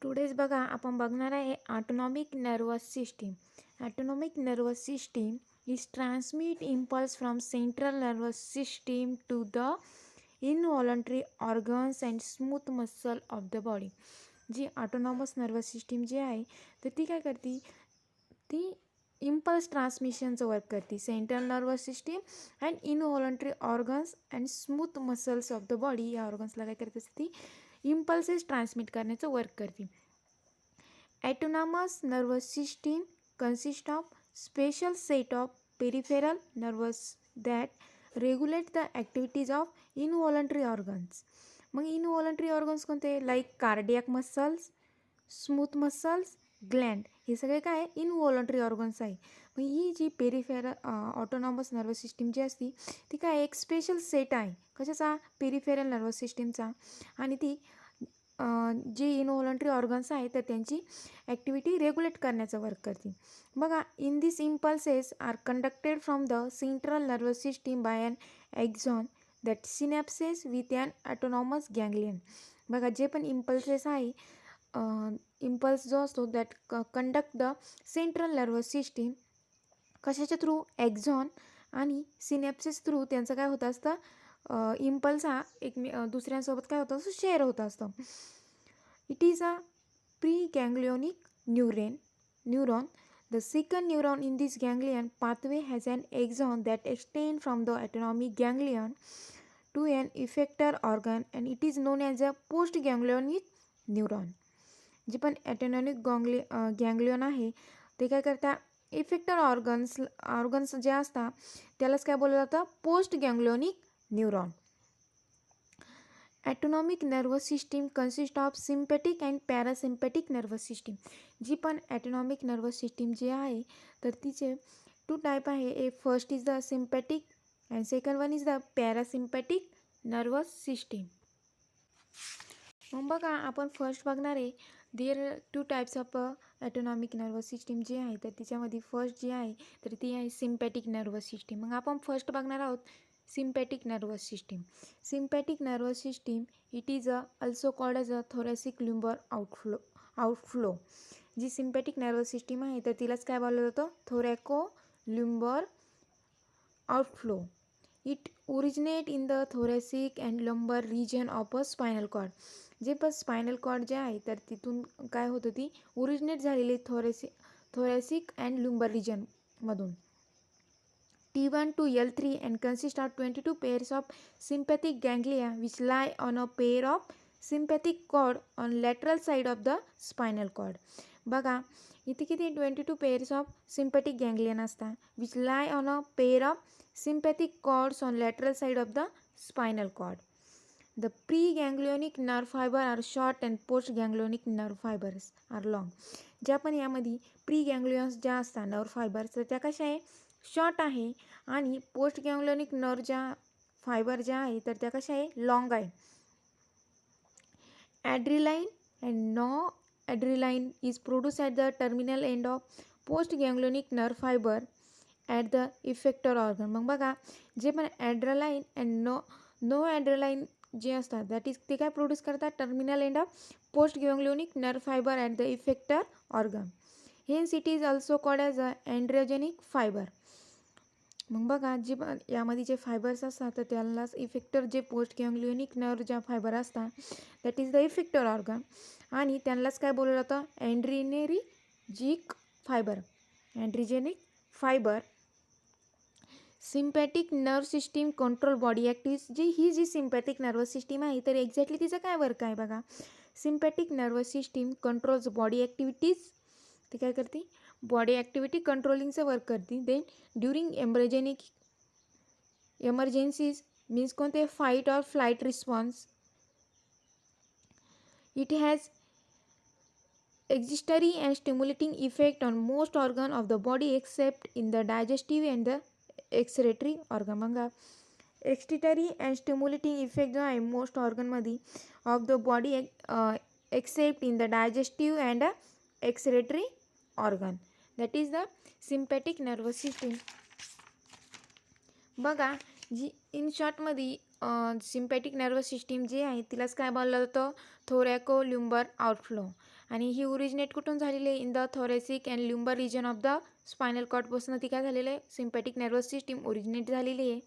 Today's बघा आपण बघणार आहे autonomic nervous system. Autonomic nervous system is transmit impulse from central nervous system to the involuntary organs and smooth muscle of the body. जी autonomous nervous system जी आहे तर ती काय करते, ती इम्पल्स ट्रान्समिशनचं वर्क करते. Central nervous system and involuntary organs and smooth muscles of the body या ऑर्गन्सला काय करते असते, ती इम्पल्सेस ट्रान्समिट करण्याचं वर्क करते. Autonomous nervous system consists of special set of peripheral nerves that regulate the activities of involuntary organs. मग इनव्हॉलंटरी organs कोणते, like cardiac muscles, smooth muscles, Gland, हे सगळे काय इनव्हॉलंटरी ऑर्गन्स आहे. मग ही जी पेरिफेरल ऑटोनॉमस नर्वस सिस्टीम जी असती ती काय एक स्पेशल सेट आहे कशाचा, पेरिफेरल नर्वस सिस्टीमचा. आणि ती जे इनव्हॉलंटरी ऑर्गन्स आहेत तर त्यांची ॲक्टिव्हिटी रेग्युलेट करण्याचं वर्क करते. बघा, in this impulses are conducted from the central nervous system by an axon that synapses with an autonomous ganglion. बघा, जे पण इम्पल्सेस आहे, इम्पल्स जो असतो that conduct the central nervous system कशाच्या थ्रू, एक्झॉन आणि सिनॅप्सेस थ्रू त्यांचं काय होतं असतं, इम्पल्स हा दुसऱ्यांसोबत काय होतं असं शेअर होत असतं. It is a pre-ganglionic neuron. The second neuron in this ganglion pathway has an axon that extends from the autonomic ganglion to an effector organ and it is known as a postganglionic neuron. जे पण ॲटोनॉमिक गँग्लियन आहे ते काय करतात, effector organs जे असतात त्यालाच काय बोललं जातं, post ganglionic neuron. Autonomic nervous system consist of sympathetic and parasympathetic nervous system. जी पण ॲटोनॉमिक नर्वस सिस्टीम जी आहे तर तिचे 2 टाईप आहे. First is the sympathetic and second one is the parasympathetic nervous system. मग बघा, आपण फर्स्ट बघणार आहे there 2 types of autonomic nervous system जी आहे तर तिच्यामध्ये फर्स्ट जी आहे तर ती आहे सिम्पॅटिक नर्वस सिस्टीम. मग आपण फर्स्ट बघणार आहोत sympathetic nervous system. Sympathetic nervous system, it is also called as a thoracic lumbar outflow. G sympathetic nervous system आहे तर तिलाच काय बोललं जातं, thoraco lumbar outflow. It originate in the thoracic and lumbar region of a spinal cord. जे पण spinal cord जे आहे तर तिथून काय होतं, ती ओरिजिनेट झालेली thoracic and lumbar region मधून. T1 to L3 and consist of 22 pairs of sympathetic ganglia which lie on a pair of sympathetic cord on lateral side of the spinal cord. बघा, इथे किती 22 pairs of sympathetic ganglion असतात which lie on a pair of sympathetic cords on lateral side of the spinal cord. The preganglionic nerve fiber are short and postganglionic nerve fibers are long. ज्या पण यामध्ये प्रीगँग्लियन्स ज्या असतात nerve fibres तर त्या कशा आहे, शॉर्ट आहे. आणि पोस्ट गँग्लियोनिक नर्व ज्या फायबर ज्या आहे तर त्या कशा आहे, लॉंग आहे. Adrenaline and no adrenaline is produce at the terminal end of post ganglionic nerve fibre at the effector organ. मग बघा, जे पण ॲड्रेलाइन अँड नो ॲड्रेलाइन जे असतात दॅट इज ते काय प्रोड्यूस करतात, terminal end of post ganglionic nerve fibre at the effector organ. Hence it is also called as a androgenic fibre. मग बघा, जे यामध्ये जे फायबर्स असतात तर त्यालाच इफेक्टर, जे पोस्ट गँग्लियोनिक नर्व ज्या फायबर असतात that is the effector organ आणि त्यांनाच काय बोललं जातं, adrenergic fibre, androgenic fibre. Sympathetic nerve system control body activities. जी सिम्पॅटिक नर्वस सिस्टीम आहे तर एक्झॅक्टली तिचं काय वर्क आहे बघा, sympathetic nervous system controls body activities. ते काय करते, बॉडी ॲक्टिव्हिटी कंट्रोलिंगचं वर्क करते. देन ड्युरिंग एमर्जन्सीज मीन्स कोणते, fight or flight response. It has excitatory and stimulating effect on most organ of the body except in the digestive and the excretory organ. बघा, excitatory and stimulating effect जो आहे most ऑर्गनमध्ये of the body except in the digestive and excretory organ, that is the sympathetic nervous system. बघा, जी in शॉर्टमध्ये सिम्पॅटिक nervous system जी आहे तिलाच काय बोललं जातं, थोरॅकोल्युंबर आउटफ्लो, आणि ही ओरिजिनेट कुठून झालेली आहे? In the thoracic and lumbar region of the spinal कॉर्डपासून ती काय झालेलं आहे? सिम्पॅटिक नर्वस सिस्टीम ओरिजिनेट झालेली आहे.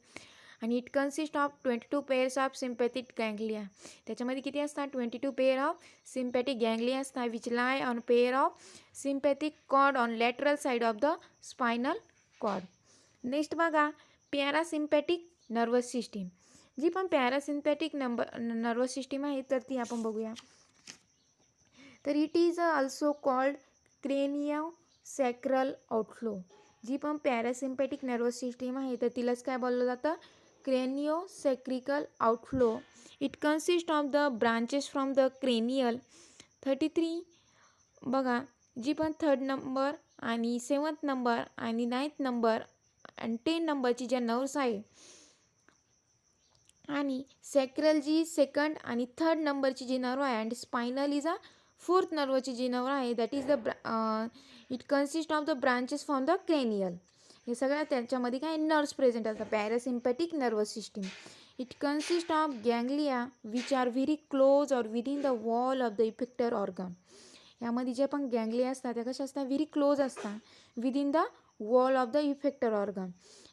आणि it consist of 22 pairs of sympathetic ganglia. त्याच्यामध्ये किती असतात? 22 पेअर ऑफ सिम्पॅथिक गँग्लिया असतात, which lie on pair of sympathetic cord on lateral side of the spinal cord. Next बघा, पॅरासिम्पॅटिक नर्वस सिस्टीम. जी पण पॅरासिम्पॅटिक नर्वस सिस्टीम आहे तर ती आपण बघूया. तर it is also called craniosacral outflow. जी पण पॅरासिम्पॅटिक नर्वस सिस्टीम आहे तर तिलाच काय बोललं जातं? Craniosacral outflow. It consist of the branches from the cranial 33. बघा, जी पण 3rd नंबर आणि 7th नंबर आणि 9th नंबर आणि 10 नंबरची ज्या नर्व्स आहे, आणि सॅक्रल जी 2nd आणि 3rd नंबरची जी नर्व आहे, and spinal is a 4th नर्वची जी नर्व आहे, that is the it consist of the branches from the cranial. हे सगळ्या त्याच्यामध्ये काय नर्व्स प्रेझेंट असतात. Parasympathetic nervous system. It consist of ganglia which are very close or within the wall of the effector organ. यामध्ये जे पण ganglia असतात त्या कशा असतात? व्हेरी क्लोज असतात within the wall of the effector organ.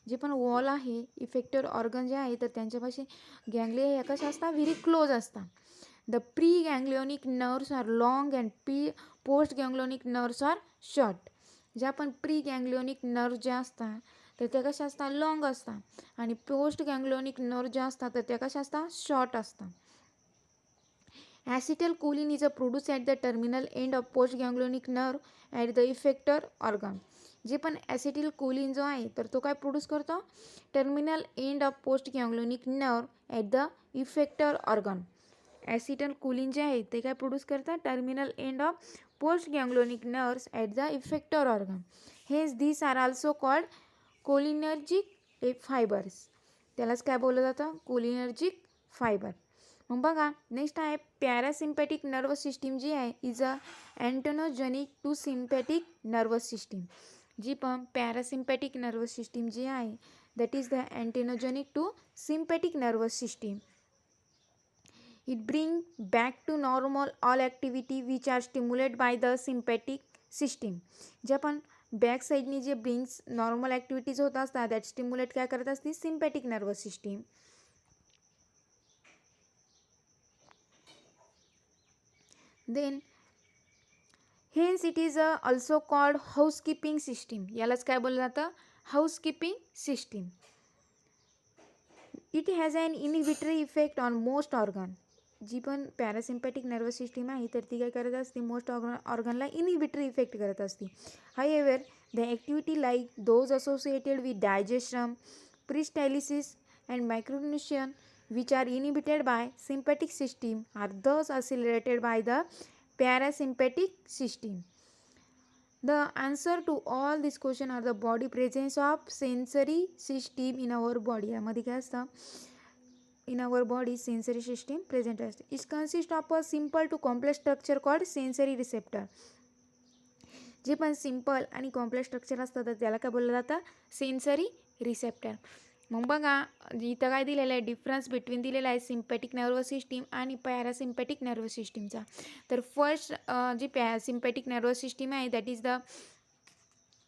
जे पण वॉल आहे इफेक्टर ऑर्गन जे आहे तर त्यांच्यापाशी गँग्लिया ह्या कशा असतात? व्हेरी क्लोज असतात. The pre ganglionic nerves are long and post ganglionic nerves are short. ज्या पण प्री गँग्लिओनिक नर्व ज्या असतात तर त्या कशा असतात? लॉंग असतात, आणि पोस्ट गँग्लिओनिक नर्व ज्या असतात तर त्या कशा असतात? शॉर्ट असतात. Acetylcholine is a produce at the terminal end of post ganglionic nerve at the effector organ. जे पण ॲसिटाइलकोलिन जो आहे तर तो काय प्रोड्यूस करतो? Terminal end of post ganglionic nerve at the effector organ. Acetylcholine जे आहे ते काय प्रोड्यूस करतात? Terminal end of post ganglionic nerves at the effector organ. Hence this are also called cholinergic fibres. त्यालाच काय बोललं जातं? Cholinergic fibre. मग बघा, नेक्स्ट आहे पॅरासिम्पॅटिक नर्वस सिस्टीम जी आहे is a antagonistic to sympathetic nervous system. जी पण पॅरासिम्पॅटिक नर्वस सिस्टीम जी आहे that is the अँटेनोजेनिक to sympathetic nervous system. It bring back to normal all activity which are stimulate by the sympathetic system. ज्या पण back साईडनी जे brings normal activities होत असतात दॅट स्टिम्युलेट काय करत असते? Sympathetic nervous system. Then hence it is also called housekeeping system. यालाच काय बोललं जातं? Housekeeping system. It has an inhibitory effect on most organ. जी पण पॅरासिम्पॅटिक नर्वस सिस्टीम आहे तर ती काय करत असते? मोस्ट ऑर्गनला इनहिबिटरी इफेक्ट करत असते. However the activity like those associated with digestion, peristalsis and micronutrition which are inhibited by sympathetic system are thus accelerated by the parasympathetic system. The answer to all these questions are the body presence of sensory system in our body. यामध्ये काय असतं? In our body sensory system present असते. It consists of a simple to complex structure called sensory receptor. जे पण simple आणि complex structure असतं तर त्याला काय बोललं जातं? Sensory receptor. मग बघा, इथं काय दिलेलं आहे? डिफरन्स बिटवीन दिलेला आहे सिम्पॅटिक नर्वस सिस्टीम आणि पॅरासिम्पॅटिक नर्वस सिस्टीमचा. तर फर्स्ट जी सिम्पॅटिक नर्वस सिस्टीम आहे that is the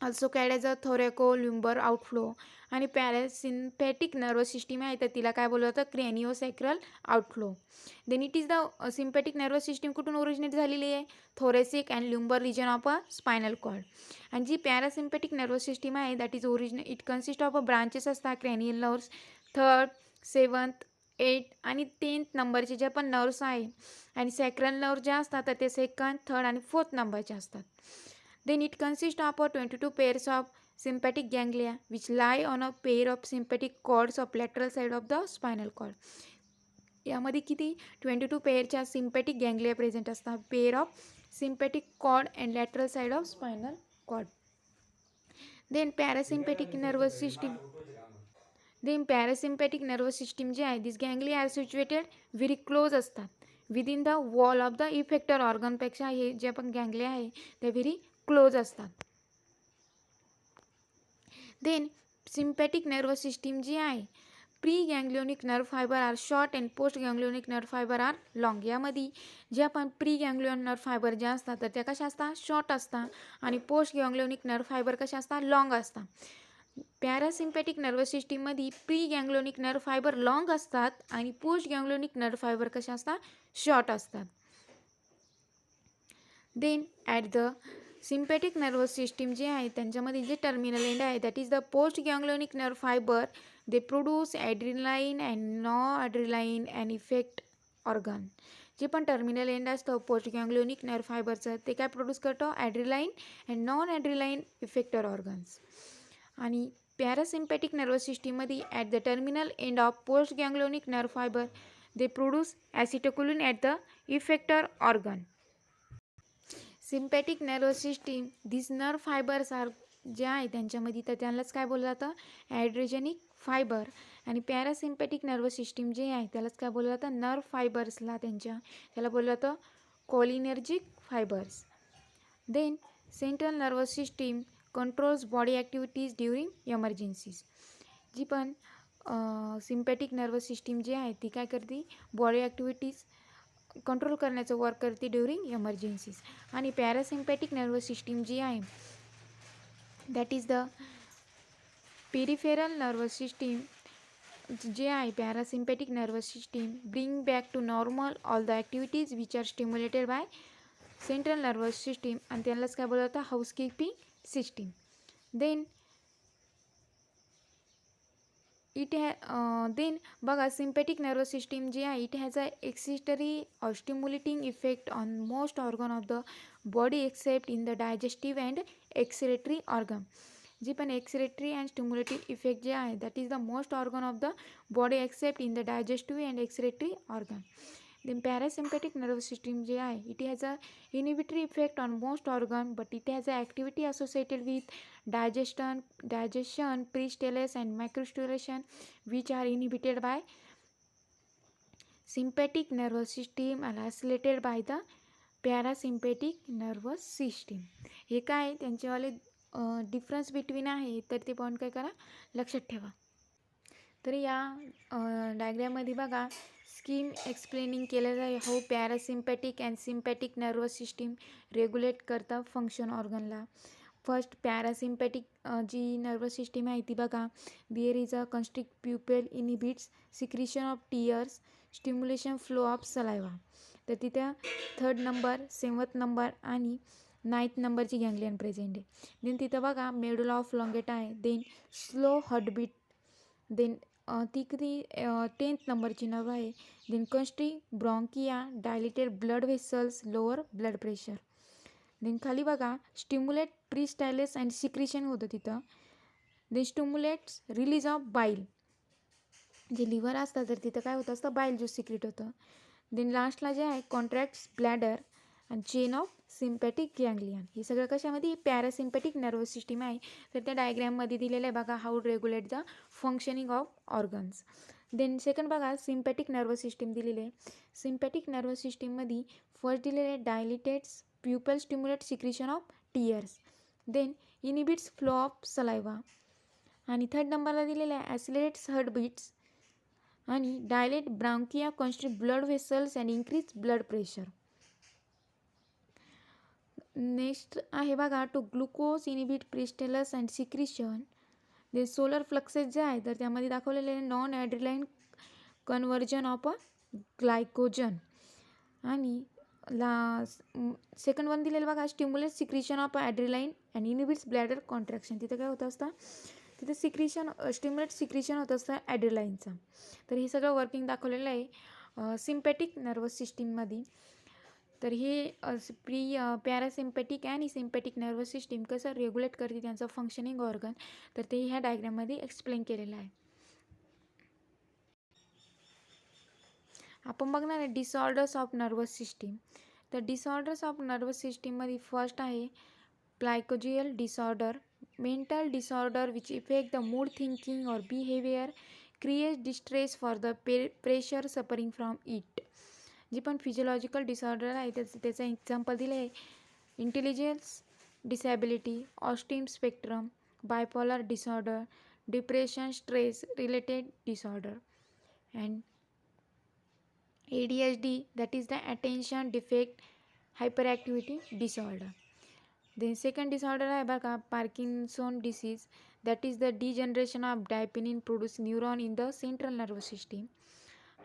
also called as a thoracolumbar outflow. आणि पॅरासिम्पॅटिक नर्वस सिस्टीम आहे तर तिला काय बोललं जातं? Craniosacral outflow. Then it is the sympathetic nervous system कुठून ओरिजिनेट झालेली आहे? Thoracic and lumbar region of a spinal cord. आणि जी पॅरासिम्पॅटिक नर्वस सिस्टीम आहे that is it consist of a branches असतात cranial nerves 3rd, 7th, 8th आणि 10th नंबरचे ज्या पण नर्व्स आहे, आणि सॅक्रल नर्व ज्या असतात तर ते 2nd, 3rd आणि 4th नंबरचे असतात. Then it consists of 22 pairs of sympathetic ganglia which lie on a pair of sympathetic cords of lateral side of the spinal cord. यामध्ये किती? 22 पेअरच्या सिम्पॅटिक गँग्लिया प्रेझेंट असतात. Pair of sympathetic cord and lateral side of spinal cord. Then parasympathetic nervous system जे आहे this ganglia are situated very close असतात within the wall of the effector ऑर्गनपेक्षा हे जे पण गँग्लिया आहे ते व्हेरी क्लोज असतात. देन सिम्पॅटिक नर्वस सिस्टीम जी आहे pre ganglionic nerve fibre are short and post ganglionic nerve fibre are long. यामध्ये जे आपण प्री गँग्लिओन नर्व फायबर ज्या असतात तर त्या कशा असतात, शॉर्ट असतात, आणि पोस्ट गँग्लिओनिक नर्व फायबर कशा असतात, लॉंग असतात. पॅरासिम्पॅटिक नर्वस सिस्टीममध्ये pre ganglionic nerve fibre long असतात आणि पोस्ट गँग्लिओनिक नर्व फायबर कशा असतात, शॉर्ट असतात. Then at the sympathetic nervous system जे आहे त्यांच्यामध्ये जे टर्मिनल एंड आहे that is the post ganglionic nerve fibre. They produce adrenaline and non adrenaline and effect organ. जे पण टर्मिनल एंड असतं पोस्ट गँग्लिओनिक नर्व फायबरचं ते काय प्रोड्यूस करतो, adrenaline and non adrenaline effector organs. आणि पॅरासिम्पॅटिक नर्वस सिस्टीममध्ये at the terminal end of post ganglionic nerve fibre they produce acetylcholine at the effector organ. Sympathetic nervous system this nerve fibres are जे आहे त्यांच्यामध्ये तर त्यांनाच काय बोललं जातं, ॲड्रेजेनिक फायबर. आणि पॅरासिम्पॅटिक नर्वस सिस्टीम जे आहे त्यालाच काय बोललं जातं, नर्व फायबर्सला त्याला बोललं जातं cholinergic fibres. Then central nervous system controls body activities during emergencies. जी पण सिम्पॅटिक नर्वस सिस्टीम जी आहे ती काय करते, बॉडी ॲक्टिव्हिटीज कंट्रोल करण्याचं वर्क करते ड्युरिंग एमर्जन्सीज. आणि पॅरासिम्पॅटिक नर्वस सिस्टीम जी आहे that is the peripheral nervous system जे आहे parasympathetic nervous system bring back to normal all the activities which are stimulated by central nervous system. आणि त्यालाच काय बोललं जातं, हाऊसकीपिंग सिस्टीम. देन देन बघा सिम्पॅटिक नर्वस सिस्टीम जी आहे it has a excitatory or stimulating effect on most organ of the body except in the digestive and excretory organ. जी पण एक्सक्रेटरी अँड स्टिम्युलेटिव्ह इफेक्ट जे आहे that is the most organ of the body except in the digestive and excretory organ. Then parasympathetic nervous system जे आहे it has a inhibitory effect on most organ but it has a activity associated with digestion, peristalsis and microstimulation which are inhibited by sympathetic nervous system and isolated by the parasympathetic nervous system. हे काय त्यांच्यावाले difference between आहे तर ते point काय करा, लक्षात ठेवा. तर या डायग्रॅममध्ये बघा स्कीम एक्सप्लेनिंग केलं जाईल how parasympathetic and sympathetic nervous system regulate करता फंक्शन ऑर्गनला. फर्स्ट पॅरासिम्पॅटिक जी नर्वस सिस्टीम आहे ती बघा, there is a constrict pupil inhibits secretion of tears stimulation flow of saliva. तर तिथं 3rd नंबर 7th नंबर आणि 9th नंबरची गँग्लियन प्रेझेंट आहे. देन तिथं बघा मेडुला ऑफ लॉंगेटा आहे, देन स्लो हार्टबीट, देन ती किती 10th नंबरची नर्व आहे, then constrict bronchia dilated blood vessels lower blood pressure. Then खाली बघा स्टिम्युलेट प्रीस्टायलेस अँड सिक्रिशन होतं तिथं. देन स्टिम्युलेट्स रिलीज ऑफ बाईल, जे लिव्हर असतं तर तिथं काय होतं असतं, बाईल ज्यूस सिक्रेट होतं. देन लास्टला जे आहे contracts bladder and chain of sympathetic ganglion. हे सगळं कशामध्ये पॅरासिम्पॅटिक नर्वस सिस्टीम आहे. तर त्या डायग्रॅममध्ये दिलेलं आहे बघा how regulate the functioning of organs. Then second बघा सिम्पॅटिक नर्वस सिस्टीम दिलेली आहे. सिम्पॅटिक नर्वस सिस्टीममध्ये फर्स्ट दिलेले आहे dilates pupil stimulate secretion of tears, then inhibits flow of saliva. आणि 3rd नंबरला दिलेला आहे ॲसिलेट्स हार्टबीट्स आणि dilate bronchia constrict blood vessels and increase blood pressure. Next आहे बघा to glucose inhibit peristalsis and secretion. The solar plexus जे आहे तर त्यामध्ये दाखवलेले आहे non adrenaline conversion of a glycogen. आणि सेकंड वन दिलेलं बघा stimulate secretion of adrenaline and inhibits bladder contraction. तिथं काय होतं असतं, तिथं स्टिम्युलेट सिक्रिशन होत असतं ॲड्रिनालाइनचं. तर हे सगळं वर्किंग दाखवलेलं आहे सिम्पॅटिक नर्वस सिस्टीममध्ये. तर हे पॅरासिम्पॅटिक आणि सिम्पॅटिक नर्वस सिस्टीम कसं रेग्युलेट करते त्यांचं फंक्शनिंग ऑर्गन, तर ते ह्या डायग्रॅममध्ये एक्सप्लेन केलेलं आहे. आपण बघणार आहे डिसऑर्डर्स ऑफ नर्वस सिस्टीम. तर डिसऑर्डर्स ऑफ नर्वस सिस्टीममध्ये फर्स्ट आहे प्लायकोजियल disorder, mental disorder which effect the mood thinking or behaviour create distress for the pressure suffering from it. जी पण फिजिओलॉजिकल डिसऑर्डर आहे त्याचं एक्झाम्पल दिलं आहे इंटेलिजन्स डिसॅबिलिटी, ऑस्टिम spectrum, bipolar disorder, depression, stress related disorder. And ADHD, that is the attention defect hyperactivity disorder. Then second disorder आहे बघा Parkinson disease, that is the degeneration of dopamine produced neuron in the central nervous system.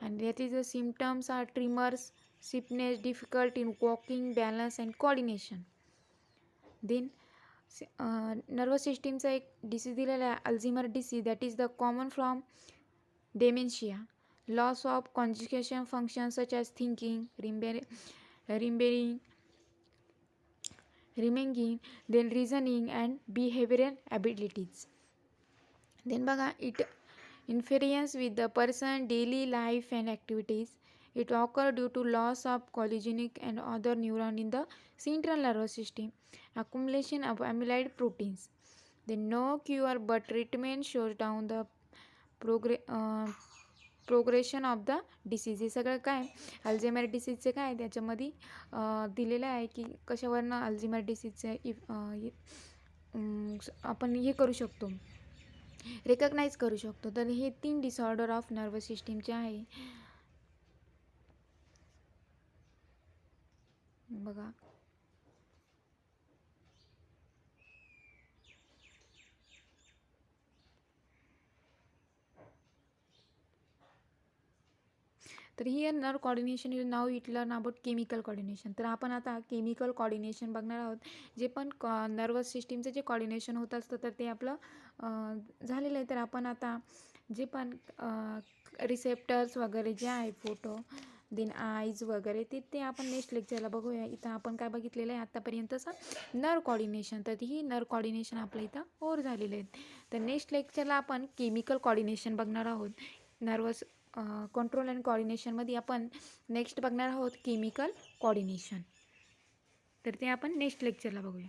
And that is the symptoms are tremors, stiffness, difficult in walking, balance and coordination. Then nervous systemचा एक disease दिलेला आहे Alzheimer disease, that is the common from dementia, loss of conjugation functions such as thinking, remembering, then reasoning and behavioral abilities. Then बघा it interferes with the person daily life and activities. It occurs due to loss of cholinergic and other neuron in the central nervous system, accumulation of amyloid proteins. Then no cure but treatment shows down the progression of the disease. हे सगळं काय Alzheimer डिसीजचे काय त्याच्यामध्ये दिलेलं आहे की कशावरनं Alzheimer डिसीजचे आपण हे करू शकतो, रेकग्नाइज करू शकतो. तर हे 3 डिसऑर्डर ऑफ नर्वस सिस्टीमचे आहे बघा. तर ही nerve coordination is now it learn about chemical coordination. तर आपण आता केमिकल कॉर्डिनेशन बघणार आहोत. जे पण नर्वस सिस्टीमचं जे कॉर्डिनेशन होत असतं तर ते आपलं झालेलं आहे. तर आपण आता जे पण रिसेप्टर्स वगैरे जे आहे फोटो देन आईज वगैरे ते आपण नेक्स्ट लेक्चरला बघूया. इथं आपण काय बघितलेलं आहे आत्तापर्यंतचं नर्व कॉर्डिनेशन. तर ही नर्व कॉर्डिनेशन आपल्या इथं ओर झालेले आहेत. तर नेक्स्ट लेक्चरला आपण केमिकल कॉर्डिनेशन बघणार आहोत. नर्वस कंट्रोल अँड कॉर्डिनेशनमध्ये आपण नेक्स्ट बघणार आहोत केमिकल कॉर्डिनेशन. तर ते आपण नेक्स्ट लेक्चरला बघूया.